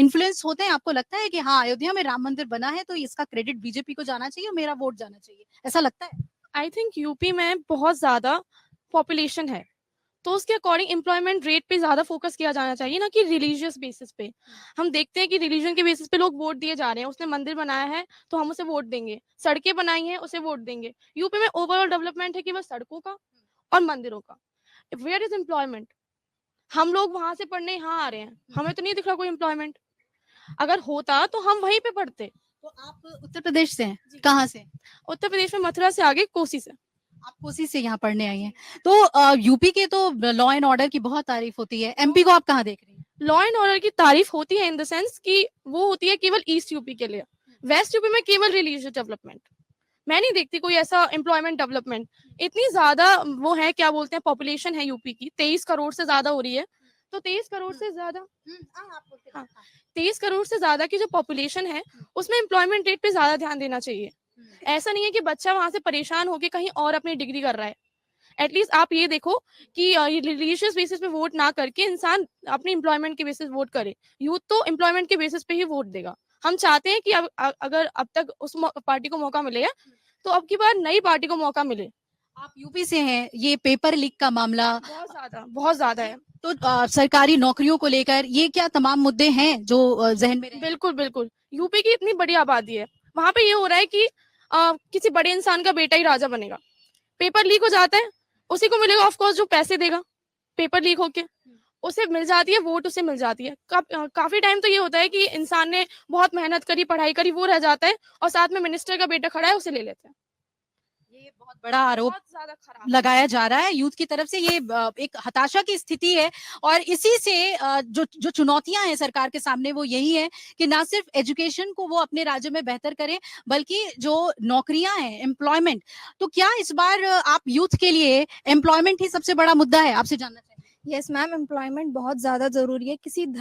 Influence होते हैं? आपको लगता है कि हाँ, अयोध्या में राम मंदिर बना है तो इसका क्रेडिट बीजेपी को जाना चाहिए और मेरा वोट जाना चाहिए, ऐसा लगता है? आई थिंक यूपी में बहुत ज़्यादा पॉपुलेशन है, तो उसके अकॉर्डिंग एम्प्लॉयमेंट रेट पे ज़्यादा फोकस किया जाना चाहिए, ना कि रिलीजियस बेसिस पे। हम देखते हैं कि रिलीजन के बेसिस पे लोग वोट दिए जा रहे हैं। उसने मंदिर बनाया है तो हम उसे वोट देंगे, सड़कें बनाई हैं उसे वोट देंगे। यूपी में ओवरऑल डेवलपमेंट है कि बस सड़कों का और मंदिरों का। Where is employment? हम लोग वहां से पढ़ने यहाँ आ रहे हैं, हमें तो नहीं दिख रहा कोई एम्प्लॉयमेंट। अगर होता तो हम वहीं पे पढ़ते। तो आप उत्तर प्रदेश से हैं? जी। कहाँ से? उत्तर प्रदेश में मथुरा से आगे कोसी से। आप कोसी से यहाँ पढ़ने आई हैं। तो यूपी के तो लॉ एंड ऑर्डर की बहुत तारीफ होती है, एमपी को आप कहाँ देख रही हैं? लॉ एंड ऑर्डर की तारीफ होती है इन द सेंस कि वो होती है केवल ईस्ट यूपी के लिए। वेस्ट यूपी में केवल रिलीजियस डेवलपमेंट। मैं नहीं देखती कोई ऐसा एम्प्लॉयमेंट डेवलपमेंट। इतनी ज्यादा वो है, क्या बोलते हैं, पॉपुलेशन है यूपी की 23 करोड़ से ज्यादा हो रही है। तो 23 करोड़ से ज्यादा, हाँ, 23 करोड़ से ज्यादा की जो पॉपुलेशन है उसमें एम्प्लॉयमेंट रेट पे ज्यादा ध्यान देना चाहिए। ऐसा नहीं है कि बच्चा वहां से परेशान होकर कहीं और अपनी डिग्री कर रहा है। एटलीस्ट आप ये देखो कि रिलीजियस बेसिस पे वोट ना करके इंसान अपनी एम्प्लॉयमेंट के बेसिस वोट करे। यूथ तो एम्प्लॉयमेंट के बेसिस पे ही वोट देगा। हम चाहते हैं कि अगर अब तक उस पार्टी को मौका मिले तो अब की बार नई पार्टी को मौका मिले। आप यूपी से हैं, ये पेपर लीक का मामला बहुत ज्यादा है। तो सरकारी नौकरियों को लेकर ये क्या तमाम मुद्दे हैं जो जहन में रहे? बिल्कुल बिल्कुल। यूपी की इतनी बड़ी आबादी है, वहां पे ये हो रहा है कि किसी बड़े इंसान का बेटा ही राजा बनेगा। पेपर लीक हो जाता है, उसी को मिलेगा ऑफ कोर्स जो पैसे देगा। पेपर लीक होके उसे मिल जाती है वोट, उसे मिल जाती है। काफी टाइम तो ये होता है कि इंसान ने बहुत मेहनत करी, पढ़ाई करी, वो रह जाता है और साथ में मिनिस्टर का बेटा खड़ा है, उसे ले लेते हैं। ये बहुत बड़ा आरोप बहुत ज्यादा खराब। लगाया जा रहा है यूथ की तरफ से। ये एक हताशा की स्थिति है और इसी से जो जो चुनौतियां हैं सरकार के सामने वो यही है कि ना सिर्फ एजुकेशन को वो अपने राज्य में बेहतर करें बल्कि जो नौकरियां हैं, एम्प्लॉयमेंट। तो क्या इस बार आप यूथ के लिए एम्प्लॉयमेंट ही सबसे बड़ा मुद्दा है? आपसे जानना चाहिए। यस मैम, एम्प्लॉयमेंट बहुत ज़्यादा ज़रूरी है। किसी एक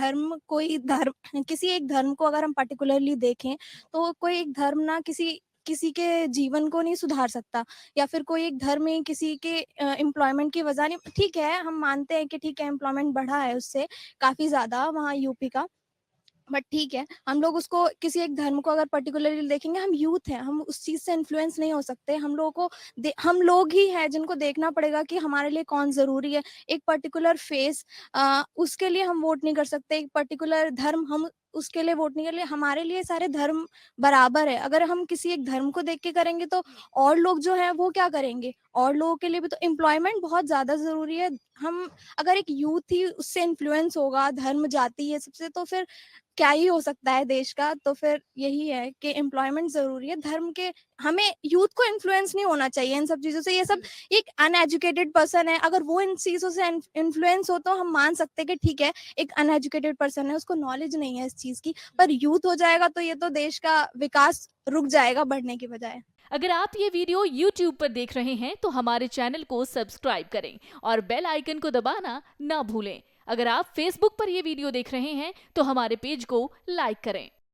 धर्म को अगर हम पर्टिकुलरली देखें तो कोई एक धर्म ना किसी किसी के जीवन को नहीं सुधार सकता, या फिर कोई एक धर्म ही किसी के एम्प्लॉयमेंट की वजह नहीं। ठीक है, हम मानते हैं कि ठीक है एम्प्लॉयमेंट बढ़ा है उससे काफ़ी ज़्यादा वहाँ यूपी का, बट ठीक है, हम लोग उसको किसी एक धर्म को अगर पर्टिकुलरली देखेंगे, हम यूथ हैं, हम उस चीज़ से इन्फ्लुएंस नहीं हो सकते। हम लोगों को हम लोग ही हैं जिनको देखना पड़ेगा कि हमारे लिए कौन ज़रूरी है। एक पर्टिकुलर फेस उसके लिए हम वोट नहीं कर सकते, एक पर्टिकुलर धर्म हम उसके लिए वोट नहीं कर लिए। हमारे लिए सारे धर्म बराबर है। अगर हम किसी एक धर्म को देख के करेंगे तो और लोग जो हैं वो क्या करेंगे? और लोगों के लिए भी तो एम्प्लॉयमेंट बहुत ज़्यादा ज़रूरी है। हम अगर एक यूथ ही उससे इन्फ्लुएंस होगा, धर्म, जाति ये सबसे, तो फिर क्या ही हो सकता है देश का। तो फिर यही है कि एम्प्लॉयमेंट ज़रूरी है। धर्म के हमें यूथ को इन्फ्लुएंस नहीं होना चाहिए इन सब चीज़ों से। ये सब एक अनएजुकेटेड पर्सन है, अगर वो इन चीज़ों से इन्फ्लुएंस हो तो हम मान सकते हैं कि ठीक है, एक अनएजुकेटेड पर्सन है, उसको नॉलेज नहीं है इस चीज़ की। पर यूथ हो जाएगा तो ये तो देश का विकास रुक जाएगा बढ़ने की बजाय। अगर आप ये वीडियो YouTube पर देख रहे हैं तो हमारे चैनल को सब्सक्राइब करें और बेल आइकन को दबाना ना भूलें। अगर आप Facebook पर ये वीडियो देख रहे हैं तो हमारे पेज को लाइक करें।